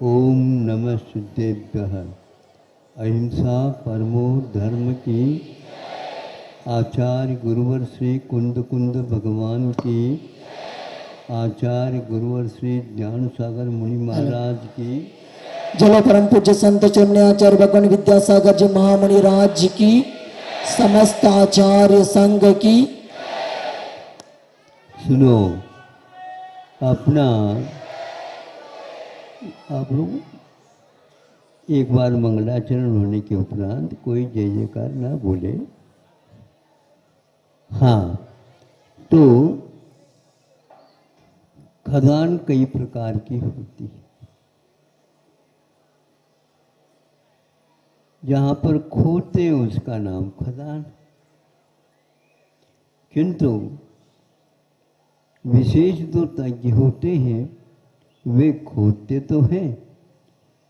ओम नमः सिद्धेभ्यः। अहिंसा परमो धर्म की। आचार्य गुरुवर श्री कुंद कुंद भगवान की। आचार्य गुरुवर श्री ज्ञान सागर मुनि महाराज की। जल परम पूज्य संत चरण्याचार्य भगवान विद्यासागर जी महामुनि राज की, समस्त आचार्य संघ की। सुनो, अपना आप लोग एक बार मंगलाचरण होने के उपरांत कोई जय जयकार ना बोले। हाँ, तो खदान कई प्रकार की होती है। जहाँ पर खोदते हैं उसका नाम खदान, किंतु विशेष जो तज्ञ होते हैं वे खोदते तो हैं,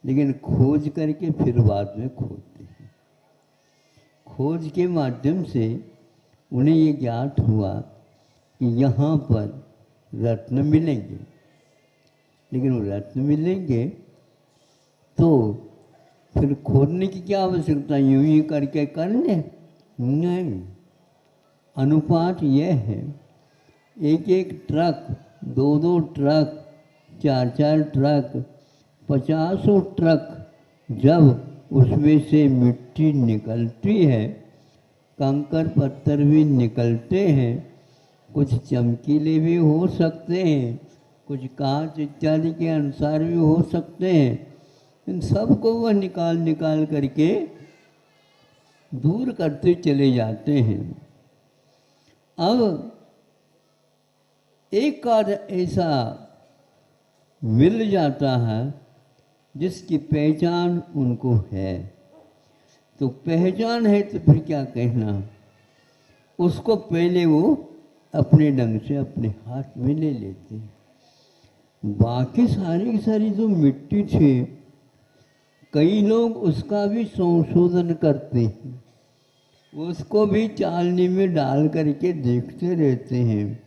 लेकिन खोज करके फिर बाद में खोदते हैं। खोज के माध्यम से उन्हें ये ज्ञात हुआ कि यहाँ पर रत्न मिलेंगे, लेकिन वो रत्न मिलेंगे तो फिर खोदने की क्या आवश्यकता, यूं ही करके कर ले? नहीं, अनुपात यह है, एक एक ट्रक, दो दो ट्रक, चार चार ट्रक, 50 ट्रक जब उसमें से मिट्टी निकलती है, कंकर पत्थर भी निकलते हैं, कुछ चमकीले भी हो सकते हैं, कुछ कांच इत्यादि के अनुसार भी हो सकते हैं, इन सब को वह निकाल निकाल करके दूर करते चले जाते हैं। अब एक आध ऐसा मिल जाता है जिसकी पहचान उनको है, तो पहचान है तो फिर क्या कहना, उसको पहले वो अपने ढंग से अपने हाथ में ले लेते हैं। बाकी सारी की सारी जो मिट्टी थी, कई लोग उसका भी संशोधन करते हैं, उसको भी चालनी में डाल करके देखते रहते हैं,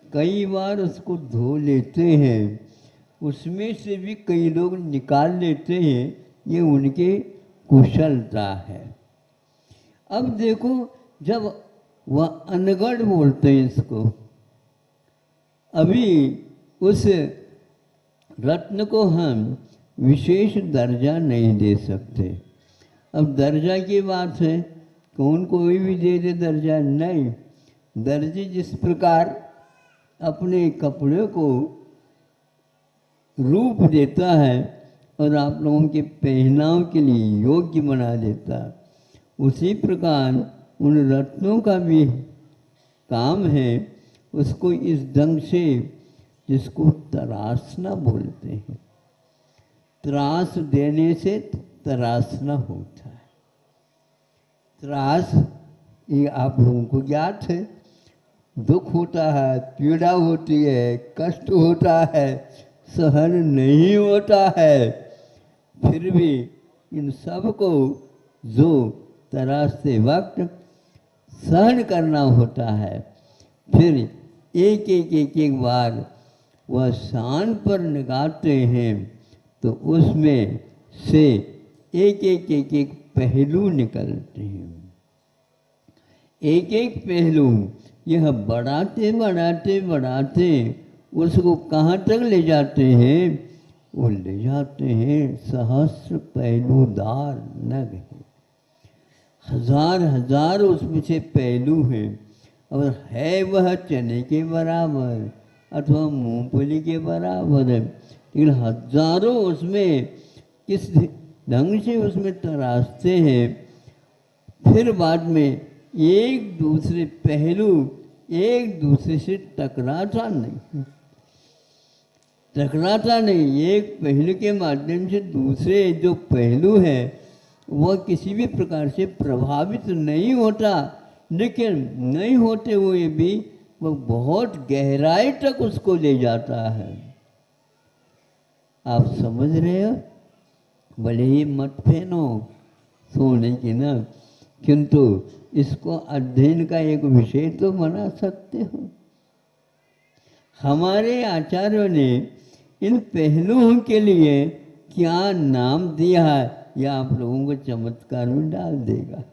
कई बार उसको धो लेते हैं, उसमें से भी कई लोग निकाल लेते हैं। ये उनकी कुशलता है। अब देखो, जब वह अनगढ़ बोलते हैं इसको, अभी उस रत्न को हम विशेष दर्जा नहीं दे सकते। अब दर्जा की बात है, कौन कोई भी दे दे दर्जा? नहीं। दर्जी जिस प्रकार अपने कपड़े को रूप देता है और आप लोगों के पहनाव के लिए योग्य बना देता, उसी प्रकार उन रत्नों का भी काम है उसको इस ढंग से, जिसको तराशना बोलते हैं। त्रास देने से तराशना होता है। त्रास ये आप लोगों को ज्ञात है, दुख होता है, पीड़ा होती है, कष्ट होता है, सहन नहीं होता है, फिर भी इन सब को जो तराशते वक्त सहन करना होता है, फिर एक एक एक एक बार वह शान पर निगाहते हैं तो उसमें से एक एक एक एक पहलू निकलते हैं। एक एक पहलू यह बढ़ाते बढ़ाते बढ़ाते उसको कहाँ तक ले जाते हैं? वो ले जाते हैं सहस्र पहलूदार नग है। हजार हजार उसमें से पहलू हैं, और है वह चने के बराबर अथवा मूंगफली के बराबर है, लेकिन हजारों उसमें किस ढंग से उसमें तराशते हैं, फिर बाद में एक दूसरे पहलू एक दूसरे से टकराता नहीं, एक पहलू के माध्यम से दूसरे जो पहलू है वह किसी भी प्रकार से प्रभावित नहीं होता, लेकिन नहीं होते हुए भी वह बहुत गहराई तक उसको ले जाता है। आप समझ रहे हो? भले ही मत पहनो सोने की ना, किंतु इसको अध्ययन का एक विषय तो बना सकते हो। हमारे आचार्यों ने इन पहलुओं के लिए क्या नाम दिया है यह आप लोगों को चमत्कार में डाल देगा।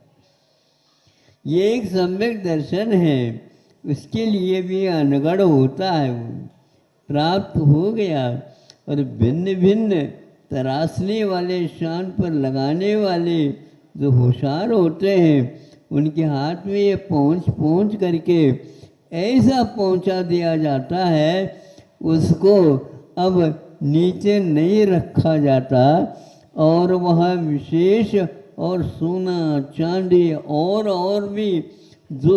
ये एक सम्यक दर्शन है, उसके लिए भी अनगढ़ होता है, प्राप्त हो गया। और भिन्न भिन्न तराशने वाले, शान पर लगाने वाले जो होशियार होते हैं, उनके हाथ में ये पहुँच करके ऐसा पहुँचा दिया जाता है, उसको अब नीचे नहीं रखा जाता, और वह विशेष और सोना चांदी और भी जो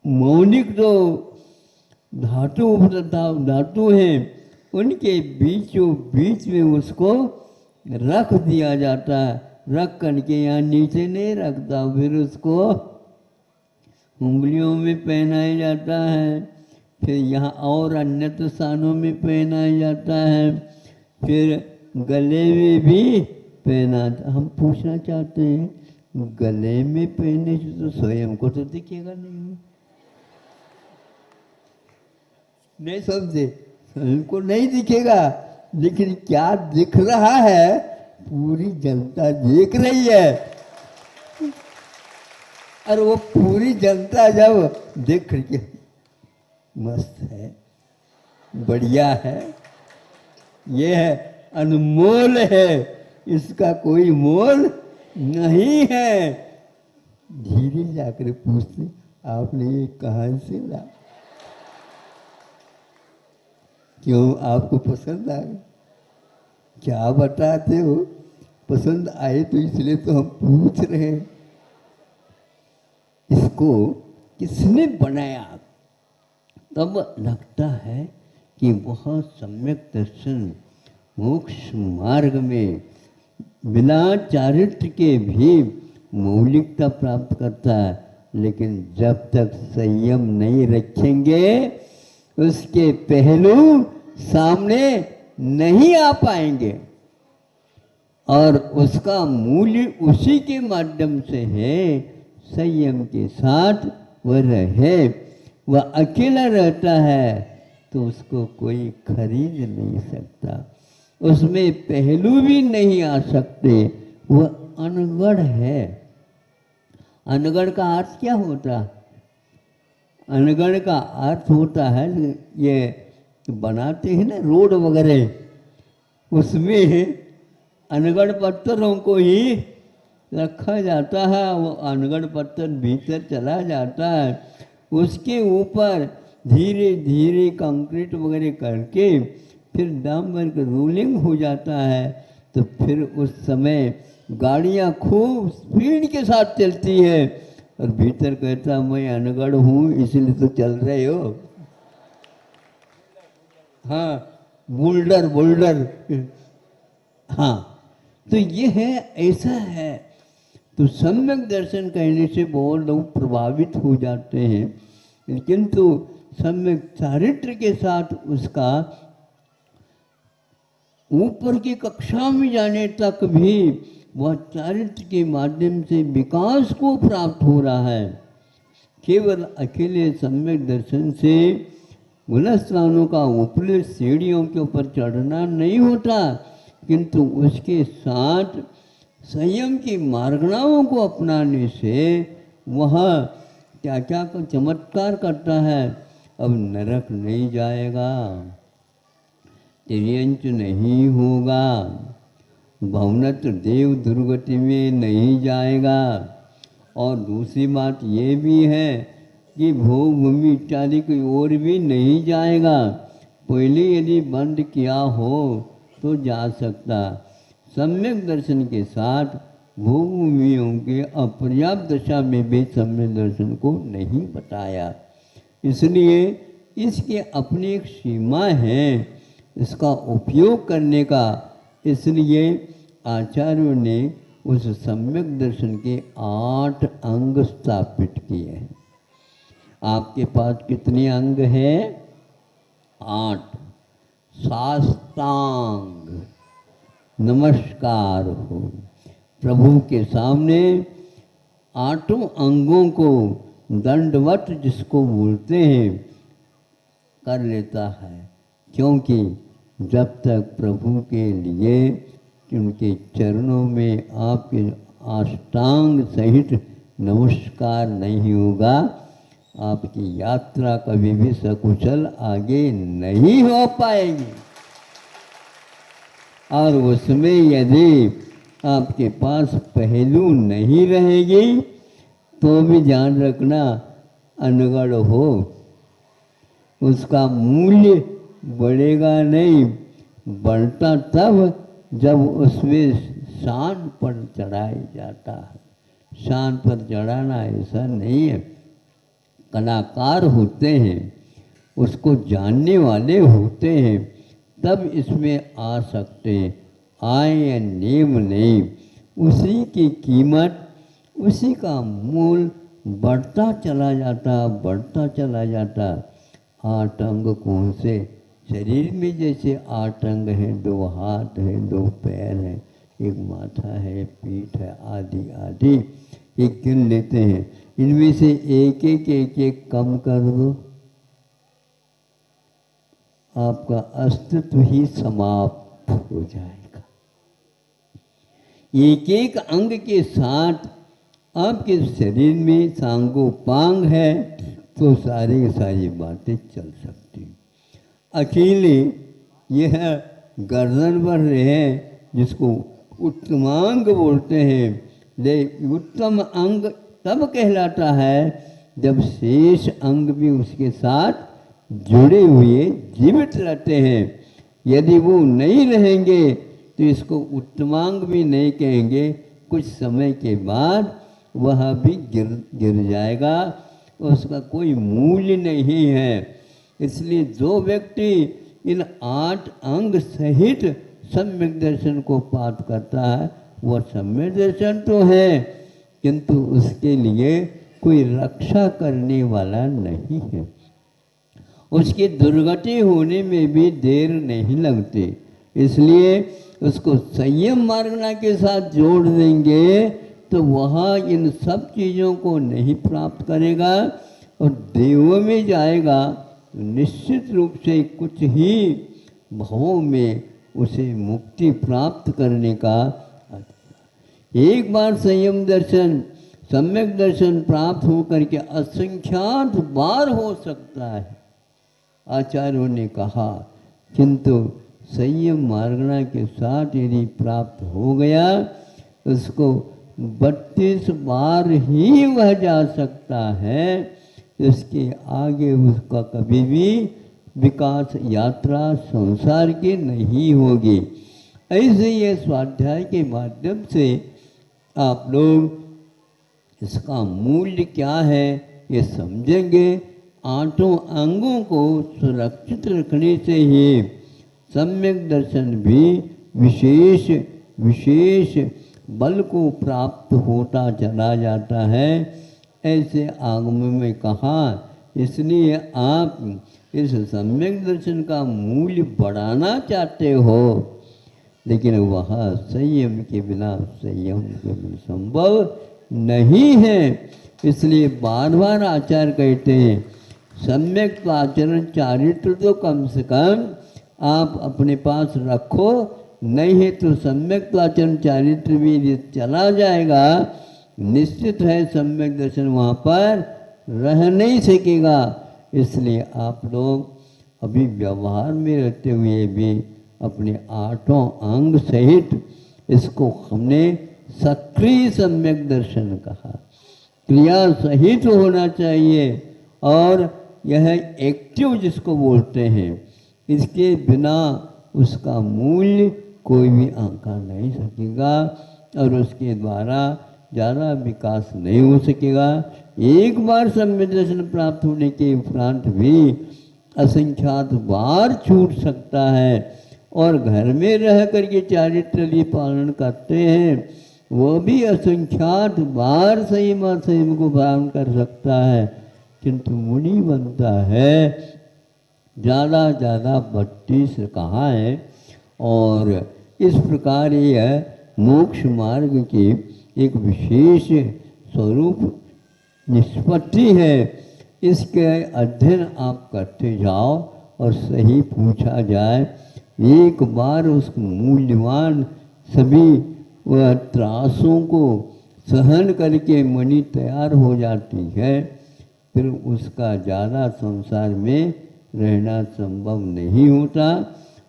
मौलिक जो धातु हैं, उनके बीचों बीच में उसको रख दिया जाता है। रख करके यहाँ नीचे नहीं रखता, फिर उसको उंगलियों में पहनाया जाता है, फिर यहाँ और अन्य स्थानों में पहनाया जाता है, फिर गले में भी पहना। हम पूछना चाहते हैं, गले में पहनने से तो स्वयं को तो दिखेगा नहीं समझे, स्वयं को नहीं दिखेगा, लेकिन क्या दिख रहा है, पूरी जनता देख रही है। और वो पूरी जनता जब देख करके मस्त है, बढ़िया है, ये है, अनमोल है, इसका कोई मोल नहीं है। धीरे जाकर पूछते, आपने ये कहाँ से ला, क्यों आपको पसंद आए, क्या बताते हो, पसंद आए तो इसलिए तो हम पूछ रहे हैं। इसको किसने बनाया, तब लगता है कि बहुत सम्यक दर्शन मोक्ष मार्ग में बिना चारित्र के भी मौलिकता प्राप्त करता है। लेकिन जब तक संयम नहीं रखेंगे, उसके पहलू सामने नहीं आ पाएंगे, और उसका मूल्य उसी के माध्यम से है। संयम के साथ वह रहे, वह अकेला रहता है तो उसको कोई खरीद नहीं सकता, उसमें पहलू भी नहीं आ सकते, वह अनगढ़ है। अनगढ़ का अर्थ क्या होता है? अनगढ़ का अर्थ होता है, ये बनाते हैं ना रोड वगैरह, उसमें अनगढ़ पत्थरों को ही रखा जाता है, वो अनगढ़ पत्थर भीतर चला जाता है, उसके ऊपर धीरे धीरे कंक्रीट वगैरह करके फिर डामर का रोलिंग हो जाता है। तो फिर उस समय गाड़ियाँ खूब स्पीड के साथ चलती है, और भीतर कहता मैं अनगढ़ हूँ इसलिए तो चल रहे हो। हाँ, बोल्डर बोल्डर, हाँ, तो ये है, ऐसा है। तो सम्यक दर्शन कहने से बहुत लोग प्रभावित हो जाते हैं, लेकिन तो सम्यक चारित्र के साथ उसका ऊपर की कक्षा में जाने तक भी वह चारित्र के माध्यम से विकास को प्राप्त हो रहा है। केवल अकेले सम्यक दर्शन से गुणस्थानों का ऊपरी सीढ़ियों के ऊपर चढ़ना नहीं होता, किंतु उसके साथ संयम की मार्गणाओं को अपनाने से वह क्या क्या चमत्कार करता है। अब नरक नहीं जाएगा, तिर्यंच नहीं होगा, भवनत देव दुर्गति में नहीं जाएगा, और दूसरी बात ये भी है कि भोग भूमि इत्यादि की ओर भी नहीं जाएगा। पहले यदि बंद किया हो तो जा सकता। सम्यक दर्शन के साथ भोग भूमियों के अपर्याप्त दशा में भी सम्यक दर्शन को नहीं बताया, इसलिए इसके अपनी एक सीमा है इसका उपयोग करने का। इसलिए आचार्यों ने उस सम्यक दर्शन के 8 अंग स्थापित किए हैं। आपके पास कितने अंग हैं? 8। साष्टांग नमस्कार हो प्रभु के सामने, 8 अंगों को दंडवत जिसको बोलते हैं कर लेता है, क्योंकि जब तक प्रभु के लिए उनके चरणों में आपके अष्टांग सहित नमस्कार नहीं होगा, आपकी यात्रा कभी भी सकुशल आगे नहीं हो पाएगी। और उसमें यदि आपके पास पहलू नहीं रहेगी तो भी ध्यान रखना, अनगढ़ हो, उसका मूल्य बढ़ेगा नहीं, बढ़ता तब जब उसमें शान पर चढ़ाया जाता है। शान पर चढ़ाना ऐसा नहीं है, कलाकार होते हैं, उसको जानने वाले होते हैं, तब इसमें आ सकते हैं, आए या नेम नहीं। उसी की कीमत, उसी का मूल बढ़ता चला जाता, बढ़ता चला जाता। 8 अंग कौन से? शरीर में जैसे 8 अंग हैं, 2 हाथ हैं, 2 पैर हैं, एक माथा है, पीठ है, आदि आदि, एक गिन लेते हैं। इनमें से एक कम कर दो, आपका अस्तित्व ही समाप्त हो जाएगा। एक अंग के साथ आपके शरीर में सांगोपांग है तो सारी की सारी बातें चल सकती। अकेले यह गर्दन पर रहे जिसको उत्तमांग बोलते हैं, ले उत्तम अंग तब कहलाता है जब शेष अंग भी उसके साथ जुड़े हुए जीवित रहते हैं। यदि वो नहीं रहेंगे तो इसको उत्तमांग भी नहीं कहेंगे, कुछ समय के बाद वह भी गिर जाएगा, उसका कोई मूल्य नहीं है। इसलिए जो व्यक्ति इन 8 अंग सहित सम्यक दर्शन को प्राप्त करता है, वह सम्यक दर्शन तो है, किंतु उसके लिए कोई रक्षा करने वाला नहीं है। उसकी दुर्गति होने में भी देर नहीं लगती, इसलिए उसको संयम मार्गना के साथ जोड़ देंगे तो वह इन सब चीज़ों को नहीं प्राप्त करेगा और देवों में जाएगा तो निश्चित रूप से कुछ ही भावों में उसे मुक्ति प्राप्त करने का। एक बार संयम दर्शन, सम्यक दर्शन प्राप्त होकर के असंख्यात बार हो सकता है, आचार्यों ने कहा, किंतु संयम मार्गना के साथ यदि प्राप्त हो गया उसको 32 बार ही वह जा सकता है, इसके आगे उसका कभी भी विकास यात्रा संसार की नहीं होगी। ऐसे ये स्वाध्याय के माध्यम से आप लोग इसका मूल्य क्या है ये समझेंगे। 8 अंगों को सुरक्षित रखने से ही सम्यक दर्शन भी विशेष विशेष बल को प्राप्त होता चला जाता है, ऐसे आगम में कहा। इसलिए आप इस सम्यक दर्शन का मूल्य बढ़ाना चाहते हो, लेकिन वह संयम के बिना संभव नहीं है। इसलिए बार बार आचार्य कहते हैं सम्यक आचरण चारित्र तो कम से कम आप अपने पास रखो, नहीं है तो सम्यक आचरण चारित्र भी चला जाएगा, निश्चित है सम्यक दर्शन वहाँ पर रह नहीं सकेगा। इसलिए आप लोग अभी व्यवहार में रहते हुए भी अपने 8 अंग सहित, इसको हमने सक्रिय सम्यक दर्शन कहा, क्रिया सहित होना चाहिए और यह एक्टिव जिसको बोलते हैं, इसके बिना उसका मूल्य कोई भी आंका नहीं सकेगा और उसके द्वारा ज़्यादा विकास नहीं हो सकेगा। एक बार सम्यक दर्शन प्राप्त होने के उपरांत भी असंख्यात बार छूट सकता है और घर में रह करके चारित्र पालन करते हैं वो भी असंख्यात बार संयम असंयम को पालन कर सकता है, किंतु मुनि बनता है ज़्यादा 32 कहाँ है। और इस प्रकार यह मोक्ष मार्ग की एक विशेष स्वरूप निष्पत्ति है। इसके अध्ययन आप करते जाओ और सही पूछा जाए एक बार उस मूल्यवान सभी वह त्रासों को सहन करके मणि तैयार हो जाती है, फिर उसका ज़्यादा संसार में रहना संभव नहीं होता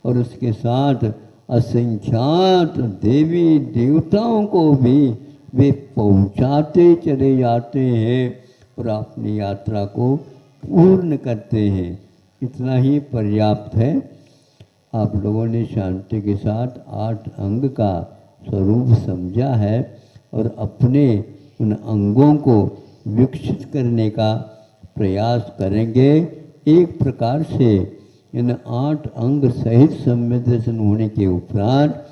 और उसके साथ असंख्यात देवी देवताओं को भी वे पहुंचाते चले जाते हैं और अपनी यात्रा को पूर्ण करते हैं। इतना ही पर्याप्त है। आप लोगों ने शांति के साथ 8 अंग का स्वरूप समझा है और अपने उन अंगों को विकसित करने का प्रयास करेंगे। एक प्रकार से इन 8 अंग सहित सम्यक दर्शन होने के उपरांत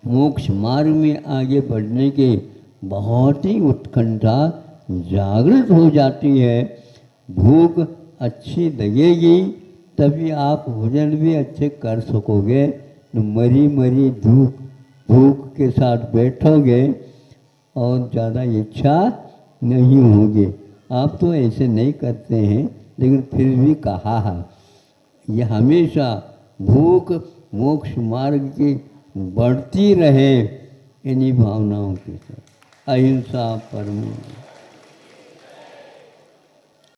मोक्ष मार्ग में आगे बढ़ने के बहुत ही उत्कंठा जागृत हो जाती है। भूख अच्छी लगेगी तभी आप भोजन भी अच्छे कर सकोगे। तो मरी मरी भूख के साथ बैठोगे और ज़्यादा इच्छा नहीं होगी। आप तो ऐसे नहीं करते हैं, लेकिन फिर भी कहा है यह हमेशा भूख मोक्ष मार्ग की बढ़ती रहे इन्हीं भावनाओं के साथ। अहिंसा परमो